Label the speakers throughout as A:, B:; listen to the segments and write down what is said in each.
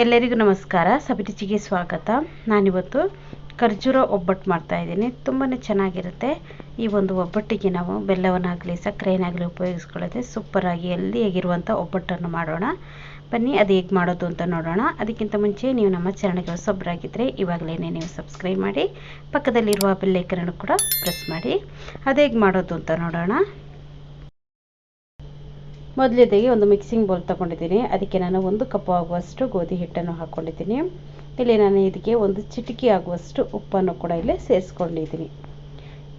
A: ಎಲ್ಲರಿಗೂ ನಮಸ್ಕಾರ. ಸಬಿ ರುಚಿಗೆ ಸ್ವಾಗತ. ನಾನಿವತ್ತು ಖರ್ಜೂರ ಒಬ್ಬಟ್ಟು ಮಾಡ್ತಾ ಇದ್ದೀನಿ. ತುಂಬಾ ಚೆನ್ನಾಗಿರುತ್ತೆ. ಈ ಒಂದು ಒಬ್ಬಟ್ಟಿಗೆ ನಾವು ಬೆಲ್ಲವನ್ನಾಗಲಿ ಸಕ್ಕರೆಯನ್ನಾಗಲಿ ಉಪಯೋಗಿಸ್ಕೊಳ್ಳೋದೆ ಸೂಪರಾಗಿ ಹೆಲ್ದಿಯಾಗಿರುವಂಥ ಒಬ್ಬಟ್ಟನ್ನು ಮಾಡೋಣ. ಬನ್ನಿ ಅದು ಹೇಗೆ ಮಾಡೋದು ಅಂತ ನೋಡೋಣ. ಅದಕ್ಕಿಂತ ಮುಂಚೆ ನೀವು ನಮ್ಮ ಚಾನಲ್ಗೆ ಹೊಸಬ್ರಾಗಿದ್ದರೆ ಇವಾಗಲೇ ನೀವು ಸಬ್ಸ್ಕ್ರೈಬ್ ಮಾಡಿ, ಪಕ್ಕದಲ್ಲಿರುವ ಬೆಲ್ ಐಕಾನ್ ಕೂಡ ಪ್ರೆಸ್ ಮಾಡಿ. ಅದು ಹೇಗೆ ಮಾಡೋದು ಅಂತ ನೋಡೋಣ. ಮೊದಲಿಗೆ ಒಂದು ಮಿಕ್ಸಿಂಗ್ ಬೌಲ್ ತಗೊಂಡಿದ್ದೀನಿ. ಅದಕ್ಕೆ ನಾನು 1 ಕಪ್ ಆಗುವಷ್ಟು ಗೋಧಿ ಹಿಟ್ಟನ್ನು ಹಾಕ್ಕೊಂಡಿದ್ದೀನಿ. ಇಲ್ಲಿ ನಾನು ಇದಕ್ಕೆ 1 ಚಿಟಿಕೆ ಆಗುವಷ್ಟು ಉಪ್ಪನ್ನು ಕೂಡ ಇಲ್ಲಿ ಸೇರಿಸ್ಕೊಂಡಿದ್ದೀನಿ.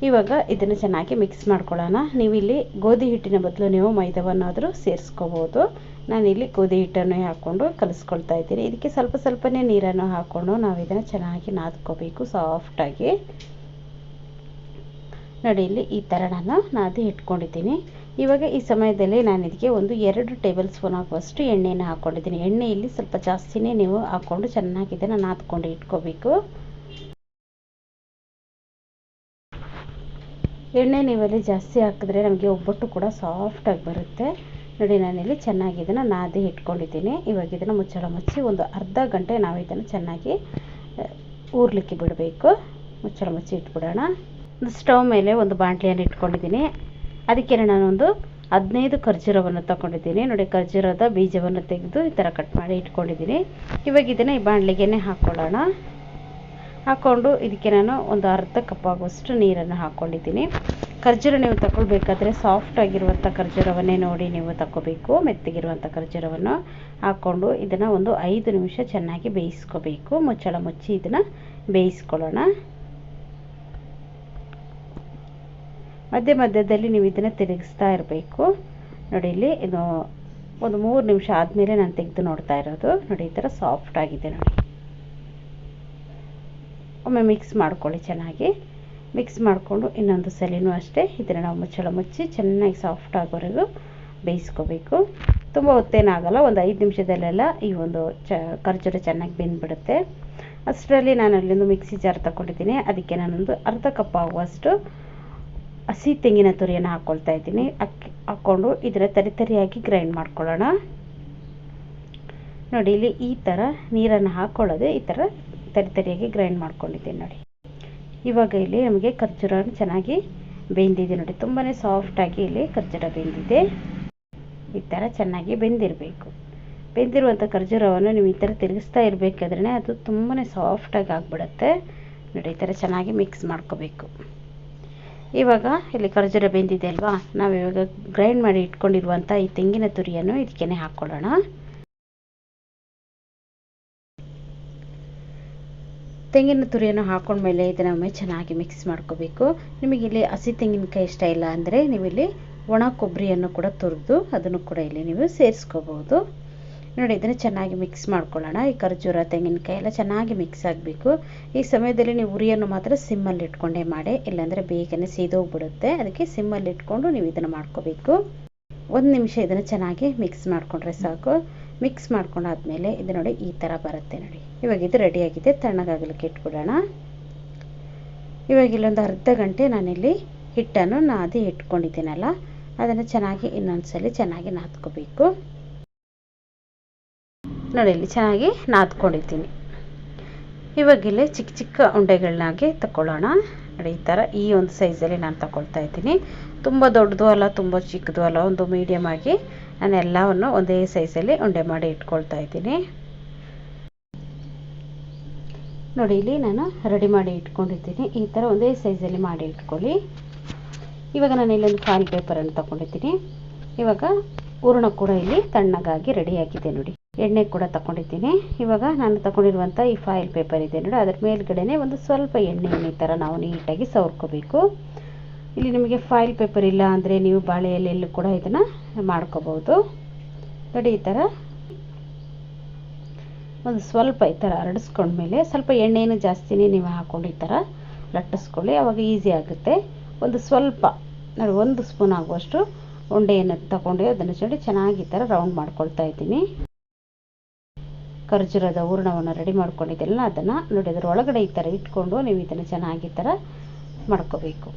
A: ಇವಾಗ ಇದನ್ನು ಚೆನ್ನಾಗಿ ಮಿಕ್ಸ್ ಮಾಡ್ಕೊಳ್ಳೋಣ. ನೀವು ಇಲ್ಲಿ ಗೋಧಿ ಹಿಟ್ಟಿನ ಬದಲು ನೀವು ಮೈದಾವನ್ನಾದರೂ ಸೇರಿಸ್ಕೋಬೋದು. ನಾನಿಲ್ಲಿ ಗೋಧಿ ಹಿಟ್ಟನ್ನು ಹಾಕ್ಕೊಂಡು ಕಲಿಸ್ಕೊಳ್ತಾ ಇದ್ದೀನಿ. ಇದಕ್ಕೆ ಸ್ವಲ್ಪನೇ ನೀರನ್ನು ಹಾಕ್ಕೊಂಡು ನಾವು ಇದನ್ನು ಚೆನ್ನಾಗಿ ನಾದ್ಕೋಬೇಕು ಸಾಫ್ಟಾಗಿ. ನೋಡಿ, ಇಲ್ಲಿ ಈ ಥರ ನಾನು ನಾದಿ ಇಟ್ಕೊಂಡಿದ್ದೀನಿ. ಇವಾಗ ಈ ಸಮಯದಲ್ಲಿ ನಾನು ಇದಕ್ಕೆ 2 ಟೇಬಲ್ ಸ್ಪೂನ್ ಆಗುವಷ್ಟು ಎಣ್ಣೆಯನ್ನು ಹಾಕ್ಕೊಂಡಿದ್ದೀನಿ. ಎಣ್ಣೆ ಇಲ್ಲಿ ಸ್ವಲ್ಪ ಜಾಸ್ತಿನೇ ನೀವು ಹಾಕ್ಕೊಂಡು ಚೆನ್ನಾಗಿ ಇದನ್ನು ನಾದ್ಕೊಂಡು ಇಟ್ಕೋಬೇಕು. ಎಣ್ಣೆ ನೀವಲ್ಲಿ ಜಾಸ್ತಿ ಹಾಕಿದ್ರೆ ನಮಗೆ ಒಬ್ಬಟ್ಟು ಕೂಡ ಸಾಫ್ಟಾಗಿ ಬರುತ್ತೆ. ನೋಡಿ, ನಾನಿಲ್ಲಿ ಚೆನ್ನಾಗಿ ಇದನ್ನು ನಾದಿ ಇಟ್ಕೊಂಡಿದ್ದೀನಿ. ಇವಾಗ ಇದನ್ನು ಮುಚ್ಚಳ ಮುಚ್ಚಿ ಒಂದು ಅರ್ಧ ಗಂಟೆ ನಾವು ಇದನ್ನು ಚೆನ್ನಾಗಿ ಊರ್ಲಿಕ್ಕೆ ಬಿಡಬೇಕು. ಮುಚ್ಚಳ ಮುಚ್ಚಿ ಇಟ್ಬಿಡೋಣ. ಸ್ಟವ್ ಮೇಲೆ ಒಂದು ಬಾಣಲೆಯನ್ನು ಇಟ್ಕೊಂಡಿದ್ದೀನಿ. ಅದಕ್ಕೆ ನಾನೊಂದು 15 ಖರ್ಜೂರವನ್ನು ತಗೊಂಡಿದ್ದೀನಿ. ನೋಡಿ, ಖರ್ಜೂರದ ಬೀಜವನ್ನು ತೆಗೆದು ಈ ಥರ ಕಟ್ ಮಾಡಿ ಇಟ್ಕೊಂಡಿದ್ದೀನಿ. ಇವಾಗ ಇದನ್ನು ಈ ಬಾಣಲೆಗೆ ಹಾಕ್ಕೊಳ್ಳೋಣ. ಹಾಕ್ಕೊಂಡು ಇದಕ್ಕೆ ನಾನು ಒಂದು ಅರ್ಧ ಕಪ್ ಆಗುವಷ್ಟು ನೀರನ್ನು ಹಾಕ್ಕೊಂಡಿದ್ದೀನಿ. ಖರ್ಜೂರ ನೀವು ತಗೊಳ್ಬೇಕಾದ್ರೆ ಸಾಫ್ಟ್ ಆಗಿರುವಂಥ ಖರ್ಜೂರವನ್ನೇ ನೋಡಿ ನೀವು ತಗೋಬೇಕು. ಮೆತ್ತಗಿರುವಂಥ ಖರ್ಜೂರವನ್ನು ಹಾಕ್ಕೊಂಡು ಇದನ್ನು ಒಂದು 5 ನಿಮಿಷ ಚೆನ್ನಾಗಿ ಬೇಯಿಸ್ಕೋಬೇಕು. ಮುಚ್ಚಳ ಮುಚ್ಚಿ ಇದನ್ನು ಬೇಯಿಸ್ಕೊಳ್ಳೋಣ. ಮಧ್ಯದಲ್ಲಿ ನೀವು ಇದನ್ನು ತಿರುಗಿಸ್ತಾ ಇರಬೇಕು. ನೋಡಿ, ಇಲ್ಲಿ ಇದು ಒಂದು 3 ನಿಮಿಷ ಆದಮೇಲೆ ನಾನು ತೆಗೆದು ನೋಡ್ತಾ ಇರೋದು. ನೋಡಿ, ಈ ಥರ ಸಾಫ್ಟ್ ಆಗಿದೆ. ನೋಡಿ, ಒಮ್ಮೆ ಮಿಕ್ಸ್ ಮಾಡ್ಕೊಳ್ಳಿ. ಚೆನ್ನಾಗಿ ಮಿಕ್ಸ್ ಮಾಡಿಕೊಂಡು ಇನ್ನೊಂದು ಸಲಿನೂ ಅಷ್ಟೇ ಇದನ್ನು ನಾವು ಮುಚ್ಚಳ ಮುಚ್ಚಿ ಚೆನ್ನಾಗಿ ಸಾಫ್ಟ್ ಆಗೋವರೆಗೂ ಬೇಯಿಸ್ಕೋಬೇಕು. ತುಂಬ ಹೊತ್ತೇನಾಗಲ್ಲ, ಒಂದು 5 ನಿಮಿಷದಲ್ಲೆಲ್ಲ ಈ ಒಂದು ಖರ್ಜೂರ ಚೆನ್ನಾಗಿ ಬೆಂದ್ಬಿಡುತ್ತೆ. ಅಷ್ಟರಲ್ಲಿ ನಾನು ಅಲ್ಲೊಂದು ಮಿಕ್ಸಿ ಜಾರ್ ತಗೊಂಡಿದ್ದೀನಿ. ಅದಕ್ಕೆ ನಾನೊಂದು ಅರ್ಧ ಕಪ್ ಆಗುವಷ್ಟು ಹಸಿ ತೆಂಗಿನ ತುರಿಯನ್ನು ಹಾಕ್ಕೊಳ್ತಾ ಇದ್ದೀನಿ. ಹಾಕ್ಕೊಂಡು ಇದರ ತರಿಯಾಗಿ ಗ್ರೈಂಡ್ ಮಾಡ್ಕೊಳ್ಳೋಣ. ನೋಡಿ, ಇಲ್ಲಿ ಈ ಥರ ನೀರನ್ನು ಹಾಕ್ಕೊಳ್ಳೋದೆ ಈ ಥರ ತರಿಯಾಗಿ ಗ್ರೈಂಡ್ ಮಾಡ್ಕೊಂಡಿದ್ದೀನಿ. ನೋಡಿ, ಇವಾಗ ಇಲ್ಲಿ ನಮಗೆ ಖರ್ಜೂರ ಚೆನ್ನಾಗಿ ಬೆಂದಿದೆ. ನೋಡಿ, ತುಂಬಾ ಸಾಫ್ಟಾಗಿ ಇಲ್ಲಿ ಖರ್ಜೂರ ಬೆಂದಿದೆ. ಈ ಥರ ಚೆನ್ನಾಗಿ ಬೆಂದಿರಬೇಕು. ಬೆಂದಿರುವಂಥ ಖರ್ಜೂರವನ್ನು ನೀವು ಈ ಥರ ತಿರುಗಿಸ್ತಾ ಇರಬೇಕಾದ್ರೆ ಅದು ತುಂಬಾ ಸಾಫ್ಟಾಗಿ ಆಗಿಬಿಡುತ್ತೆ. ನೋಡಿ, ಈ ಥರ ಚೆನ್ನಾಗಿ ಮಿಕ್ಸ್ ಮಾಡ್ಕೋಬೇಕು. ಇವಾಗ ಇಲ್ಲಿ ಖರ್ಜೂರ ಬೆಂದಿದೆ ಅಲ್ವಾ, ನಾವು ಇವಾಗ ಗ್ರೈಂಡ್ ಮಾಡಿ ಇಟ್ಕೊಂಡಿರುವಂಥ ಈ ತೆಂಗಿನ ತುರಿಯನ್ನು ಇದಕ್ಕೆ ಹಾಕ್ಕೊಳ್ಳೋಣ. ತೆಂಗಿನ ತುರಿಯನ್ನು ಹಾಕೊಂಡ್ಮೇಲೆ ಇದನ್ನು ಚೆನ್ನಾಗಿ ಮಿಕ್ಸ್ ಮಾಡ್ಕೋಬೇಕು. ನಿಮಗೆ ಇಲ್ಲಿ ಹಸಿ ತೆಂಗಿನಕಾಯಿ ಇಷ್ಟ ಇಲ್ಲ ಅಂದರೆ ನೀವು ಇಲ್ಲಿ ಒಣ ಕೊಬ್ಬರಿಯನ್ನು ಕೂಡ ತುರಿದು ಅದನ್ನು ಕೂಡ ಇಲ್ಲಿ ನೀವು ಸೇರಿಸ್ಕೋಬಹುದು. ನೋಡಿ, ಇದನ್ನು ಚೆನ್ನಾಗಿ ಮಿಕ್ಸ್ ಮಾಡ್ಕೊಳ್ಳೋಣ. ಈ ಖರ್ಜೂರ ತೆಂಗಿನಕಾಯಿ ಎಲ್ಲ ಚೆನ್ನಾಗಿ ಮಿಕ್ಸ್ ಆಗಬೇಕು. ಈ ಸಮಯದಲ್ಲಿ ನೀವು ಉರಿಯನ್ನು ಮಾತ್ರ ಸಿಮ್ಮಲ್ಲಿ ಇಟ್ಕೊಂಡೇ ಮಾಡಿ, ಇಲ್ಲಾಂದರೆ ಬೇಗನೆ ಸೀದೋಗ್ಬಿಡುತ್ತೆ. ಅದಕ್ಕೆ ಸಿಮ್ಮಲ್ಲಿ ಇಟ್ಕೊಂಡು ನೀವು ಇದನ್ನು ಮಾಡ್ಕೋಬೇಕು. 1 ನಿಮಿಷ ಇದನ್ನು ಚೆನ್ನಾಗಿ ಮಿಕ್ಸ್ ಮಾಡಿಕೊಂಡ್ರೆ ಸಾಕು. ಮಿಕ್ಸ್ ಮಾಡ್ಕೊಂಡಾದ್ಮೇಲೆ ಇದು ನೋಡಿ ಈ ಥರ ಬರುತ್ತೆ. ನೋಡಿ, ಇವಾಗ ಇದು ರೆಡಿಯಾಗಿದೆ. ತಣ್ಣಗಾಗಲಿಕ್ಕೆ ಇಟ್ಬಿಡೋಣ. ಇವಾಗ ಇಲ್ಲೊಂದು ಅರ್ಧ ಗಂಟೆ ನಾನಿಲ್ಲಿ ಹಿಟ್ಟನ್ನು ನಾದಿ ಇಟ್ಕೊಂಡಿದ್ದೀನಲ್ಲ, ಅದನ್ನು ಚೆನ್ನಾಗಿ ಇನ್ನೊಂದ್ಸಲಿ ಚೆನ್ನಾಗಿ ನಾದ್ಕೋಬೇಕು. ನೋಡಿ, ಇಲ್ಲಿ ಚೆನ್ನಾಗಿ ನಾದ್ಕೊಂಡಿದ್ದೀನಿ. ಇವಾಗ ಇಲ್ಲಿ ಚಿಕ್ಕ ಉಂಡೆಗಳನ್ನಾಗಿ ತಗೊಳ್ಳೋಣ. ನೋಡಿ, ಈ ಥರ ಈ ಒಂದು ಸೈಜಲ್ಲಿ ನಾನು ತಗೊಳ್ತಾ ಇದ್ದೀನಿ. ತುಂಬ ದೊಡ್ಡದು ಅಲ್ಲ, ತುಂಬ ಚಿಕ್ಕದು ಅಲ್ಲ, ಒಂದು ಮೀಡಿಯಮ್ ಆಗಿ ನಾನು ಎಲ್ಲವನ್ನು ಒಂದೇ ಸೈಜಲ್ಲಿ ಉಂಡೆ ಮಾಡಿ ಇಟ್ಕೊಳ್ತಾ ಇದ್ದೀನಿ. ನೋಡಿ, ಇಲ್ಲಿ ನಾನು ರೆಡಿ ಮಾಡಿ ಇಟ್ಕೊಂಡಿದ್ದೀನಿ. ಈ ಥರ ಒಂದೇ ಸೈಜಲ್ಲಿ ಮಾಡಿ ಇಟ್ಕೊಳ್ಳಿ. ಇವಾಗ ನಾನು ಇಲ್ಲೊಂದು ಫಾಯಿಲ್ ಪೇಪರನ್ನು ತಗೊಂಡಿದ್ದೀನಿ. ಇವಾಗ ಹೂರಣ ಕೂಡ ಇಲ್ಲಿ ತಣ್ಣಗಾಗಿ ರೆಡಿಯಾಗಿದೆ. ನೋಡಿ, ಎಣ್ಣೆ ಕೂಡ ತಗೊಂಡಿದ್ದೀನಿ. ಇವಾಗ ನಾನು ತಗೊಂಡಿರುವಂಥ ಈ ಫಾಯಿಲ್ ಪೇಪರ್ ಇದೆ ನೋಡಿ, ಅದರ ಮೇಲ್ಗಡೆ ಒಂದು ಸ್ವಲ್ಪ ಎಣ್ಣೆಯನ್ನು ಈ ಥರ ನಾವು ನೀಟಾಗಿ ಸವರ್ಕೋಬೇಕು. ಇಲ್ಲಿ ನಿಮಗೆ ಫಾಯಿಲ್ ಪೇಪರ್ ಇಲ್ಲ ಅಂದರೆ ನೀವು ಬಾಳೆ ಎಲೆಯಲ್ಲೂ ಕೂಡ ಇದನ್ನು ಮಾಡ್ಕೋಬಹುದು. ನೋಡಿ, ಈ ಥರ ಒಂದು ಸ್ವಲ್ಪ ಈ ಥರ ಹರಡಿಸ್ಕೊಂಡ್ಮೇಲೆ ಸ್ವಲ್ಪ ಎಣ್ಣೆಯನ್ನು ಜಾಸ್ತಿನೇ ನೀವು ಹಾಕ್ಕೊಂಡು ಈ ಥರ ಲಟ್ಟಿಸ್ಕೊಳ್ಳಿ. ಆವಾಗ ಈಸಿ ಆಗುತ್ತೆ. ಒಂದು ಸ್ವಲ್ಪ ನೋಡಿ 1 ಸ್ಪೂನ್ ಆಗುವಷ್ಟು ಉಂಡೆಯನ್ನು ತಗೊಂಡು ಅದನ್ನು ಚೆನ್ನಾಗಿ ಈ ಥರ ರೌಂಡ್ ಮಾಡ್ಕೊಳ್ತಾ ಇದ್ದೀನಿ. ಖರ್ಜೂರದ ಹೂರಣವನ್ನು ರೆಡಿ ಮಾಡ್ಕೊಂಡಿದ್ದೆಲ್ಲ ಅದನ್ನು ನೋಡಿ ಅದರ ಒಳಗಡೆ ಈ ಥರ ಇಟ್ಕೊಂಡು ನೀವು ಇದನ್ನು ಚೆನ್ನಾಗಿ ಈ ಥರ ಮಾಡ್ಕೋಬೇಕು.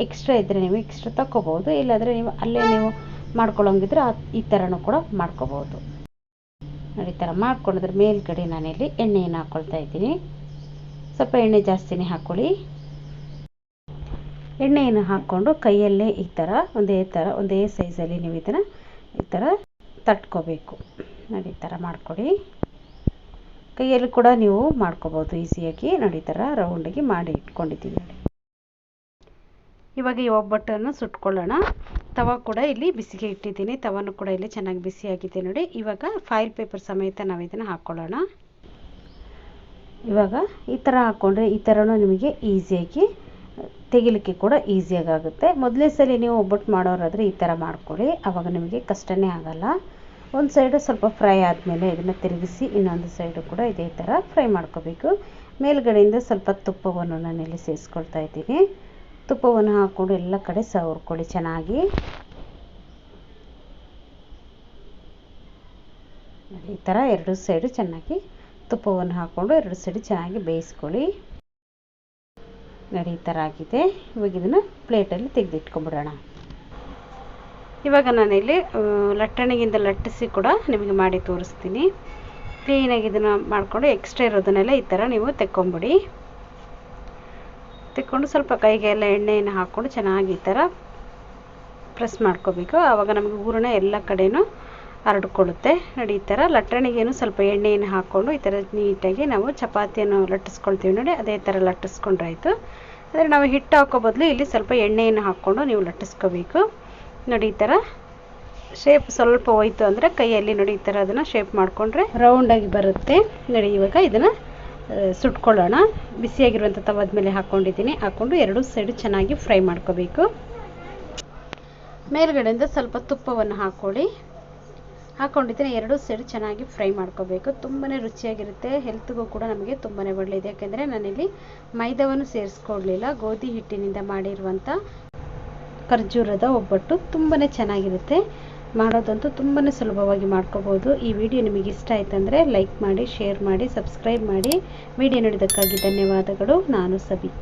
A: ಎಕ್ಸ್ಟ್ರಾ ಇದ್ದರೆ ನೀವು ಎಕ್ಸ್ಟ್ರಾ ತಗೋಬಹುದು, ಇಲ್ಲಾಂದರೆ ನೀವು ಅಲ್ಲೇ ನೀವು ಮಾಡ್ಕೊಳ್ಳೋಂಗಿದ್ರೆ ಈ ಥರನೂ ಕೂಡ ಮಾಡ್ಕೋಬಹುದು. ನೋಡಿ ಈ ಥರ ಮಾಡ್ಕೊಂಡ್ರೆ ಮೇಲ್ಗಡೆ ನಾನಿಲ್ಲಿ ಎಣ್ಣೆಯನ್ನು ಹಾಕ್ಕೊಳ್ತಾ ಇದ್ದೀನಿ. ಸ್ವಲ್ಪ ಎಣ್ಣೆ ಜಾಸ್ತಿನೇ ಹಾಕ್ಕೊಳ್ಳಿ. ಎಣ್ಣೆಯನ್ನು ಹಾಕ್ಕೊಂಡು ಕೈಯಲ್ಲೇ ಈ ಥರ ಒಂದೇ ಸೈಜಲ್ಲಿ ನೀವು ಇದನ್ನು ಈ ಥರ ತಟ್ಕೋಬೇಕು. ನೋಡಿ ಈ ಥರ ಮಾಡಿಕೊಡಿ. ಕೈಯಲ್ಲಿ ಕೂಡ ನೀವು ಮಾಡ್ಕೋಬೋದು ಈಸಿಯಾಗಿ. ನೋಡಿ ಈ ಥರ ರೌಂಡಿಗೆ ಮಾಡಿ ಇಟ್ಕೊಂಡಿದ್ದೀನಿ ನೋಡಿ. ಇವಾಗ ಈ ಒಬ್ಬಟ್ಟನ್ನು ಸುಟ್ಕೊಳ್ಳೋಣ. ತವ ಕೂಡ ಇಲ್ಲಿ ಬಿಸಿಗೆ ಇಟ್ಟಿದ್ದೀನಿ. ತವನು ಕೂಡ ಇಲ್ಲಿ ಚೆನ್ನಾಗಿ ಬಿಸಿಯಾಗಿದೆ ನೋಡಿ. ಇವಾಗ ಫಾಯಿಲ್ ಪೇಪರ್ ಸಮೇತ ನಾವು ಇದನ್ನು ಹಾಕ್ಕೊಳ್ಳೋಣ. ಇವಾಗ ಈ ಥರ ಹಾಕ್ಕೊಂಡ್ರೆ ಈ ಥರನೂ ನಿಮಗೆ ಈಸಿಯಾಗಿ ತೆಗಿಲಿಕ್ಕೆ ಕೂಡ ಈಸಿಯಾಗಿ ಆಗುತ್ತೆ. ಮೊದಲನೇ ಸಲ ನೀವು ಒಬ್ಬಟ್ಟು ಮಾಡೋರಾದರೆ ಈ ಥರ ಮಾಡ್ಕೊಳ್ಳಿ, ಆವಾಗ ನಿಮಗೆ ಕಷ್ಟನೇ ಆಗಲ್ಲ. ಒಂದು ಸೈಡು ಸ್ವಲ್ಪ ಫ್ರೈ ಆದಮೇಲೆ ಇದನ್ನು ತಿರುಗಿಸಿ ಇನ್ನೊಂದು ಸೈಡು ಕೂಡ ಇದೇ ಥರ ಫ್ರೈ ಮಾಡ್ಕೋಬೇಕು. ಮೇಲ್ಗಡೆಯಿಂದ ಸ್ವಲ್ಪ ತುಪ್ಪವನ್ನು ನಾನಿಲ್ಲಿ ಸೇರಿಸ್ಕೊಳ್ತಾ ಇದ್ದೀನಿ. ತುಪ್ಪವನ್ನು ಹಾಕ್ಕೊಂಡು ಎಲ್ಲ ಕಡೆ ಸವರ್ಕೊಳ್ಳಿ ಚೆನ್ನಾಗಿ. ಈ ಥರ ಎರಡು ಸೈಡು ಚೆನ್ನಾಗಿ ತುಪ್ಪವನ್ನು ಹಾಕ್ಕೊಂಡು ಎರಡು ಸೈಡು ಚೆನ್ನಾಗಿ ಬೇಯಿಸ್ಕೊಳ್ಳಿ. ನೋಡಿ ಈ ಥರ ಆಗಿದೆ. ಇವಾಗ ಇದನ್ನು ಪ್ಲೇಟಲ್ಲಿ ತೆಗೆದಿಟ್ಕೊಂಡ್ಬಿಡೋಣ. ಇವಾಗ ನಾನಿಲ್ಲಿ ಲಟ್ಟಣಿಗಿಂದ ಲಟ್ಟಿಸಿ ಕೂಡ ನಿಮಗೆ ಮಾಡಿ ತೋರಿಸ್ತೀನಿ. ಕ್ಲೀನಾಗಿ ಇದನ್ನು ಮಾಡಿಕೊಂಡು ಎಕ್ಸ್ಟ್ರಾ ಇರೋದನ್ನೆಲ್ಲ ಈ ಥರ ನೀವು ತೆಕ್ಕೊಂಬಿಡಿ. ತೆಕ್ಕೊಂಡು ಸ್ವಲ್ಪ ಕೈಗೆ ಎಲ್ಲ ಎಣ್ಣೆಯನ್ನು ಹಾಕ್ಕೊಂಡು ಚೆನ್ನಾಗಿ ಈ ಥರ ಪ್ರೆಸ್ ಮಾಡ್ಕೋಬೇಕು. ಆವಾಗ ನಮಗೆ ಹೂರಣ ಎಲ್ಲ ಕಡೆಯೂ ಹರಡ್ಕೊಳ್ಳುತ್ತೆ. ನೋಡಿ ಈ ಥರ ಲಟ್ಟಣಿಗೇನು ಸ್ವಲ್ಪ ಎಣ್ಣೆಯನ್ನು ಹಾಕ್ಕೊಂಡು ಈ ಥರ ನೀಟಾಗಿ ನಾವು ಚಪಾತಿಯನ್ನು ಲಟ್ಟಿಸ್ಕೊಳ್ತೀವಿ ನೋಡಿ, ಅದೇ ಥರ ಲಟ್ಟಿಸ್ಕೊಂಡ್ರಾಯ್ತು. ಆದರೆ ನಾವು ಹಿಟ್ಟು ಹಾಕೋ ಬದಲು ಇಲ್ಲಿ ಸ್ವಲ್ಪ ಎಣ್ಣೆಯನ್ನು ಹಾಕ್ಕೊಂಡು ನೀವು ಲಟ್ಟಿಸ್ಕೋಬೇಕು. ನೋಡಿ ಈ ಥರ ಶೇಪ್ ಸ್ವಲ್ಪ ಹೋಯ್ತು ಅಂದರೆ ಕೈಯಲ್ಲಿ ನೋಡಿ ಈ ಥರ ಅದನ್ನು ಶೇಪ್ ಮಾಡಿಕೊಂಡ್ರೆ ರೌಂಡಾಗಿ ಬರುತ್ತೆ. ನೋಡಿ ಇವಾಗ ಇದನ್ನು ಸುಟ್ಕೊಳ್ಳೋಣ. ಬಿಸಿಯಾಗಿರುವಂಥ ತವದ ಮೇಲೆ ಹಾಕ್ಕೊಂಡಿದ್ದೀನಿ. ಹಾಕ್ಕೊಂಡು ಎರಡು ಸೈಡು ಚೆನ್ನಾಗಿ ಫ್ರೈ ಮಾಡ್ಕೋಬೇಕು. ಮೇಲ್ಗಡೆಯಿಂದ ಸ್ವಲ್ಪ ತುಪ್ಪವನ್ನು ಹಾಕ್ಕೊಂಡಿದ್ದೀನಿ. ಎರಡು ಸೈಡು ಚೆನ್ನಾಗಿ ಫ್ರೈ ಮಾಡ್ಕೋಬೇಕು. ತುಂಬಾ ರುಚಿಯಾಗಿರುತ್ತೆ. ಹೆಲ್ತ್ಗೂ ಕೂಡ ನಮಗೆ ತುಂಬಾ ಒಳ್ಳೆಯದು. ಯಾಕೆಂದರೆ ನಾನಿಲ್ಲಿ ಮೈದಾವನ್ನು ಸೇರಿಸ್ಕೊಡ್ಲಿಲ್ಲ, ಗೋಧಿ ಹಿಟ್ಟಿನಿಂದ ಮಾಡಿರುವಂಥ ಖರ್ಜೂರದ ಒಬ್ಬಟ್ಟು ತುಂಬಾ ಚೆನ್ನಾಗಿರುತ್ತೆ. ಮಾಡೋದಂತೂ ತುಂಬಾ ಸುಲಭವಾಗಿ ಮಾಡ್ಕೋಬೋದು. ಈ ವಿಡಿಯೋ ನಿಮಗೆ ಇಷ್ಟ ಆಯ್ತಂದರೆ ಲೈಕ್ ಮಾಡಿ, ಶೇರ್ ಮಾಡಿ, ಸಬ್ಸ್ಕ್ರೈಬ್ ಮಾಡಿ. ವಿಡಿಯೋ ನೋಡಿದ್ದಕ್ಕಾಗಿ ಧನ್ಯವಾದಗಳು. ನಾನು ಸಬಿ.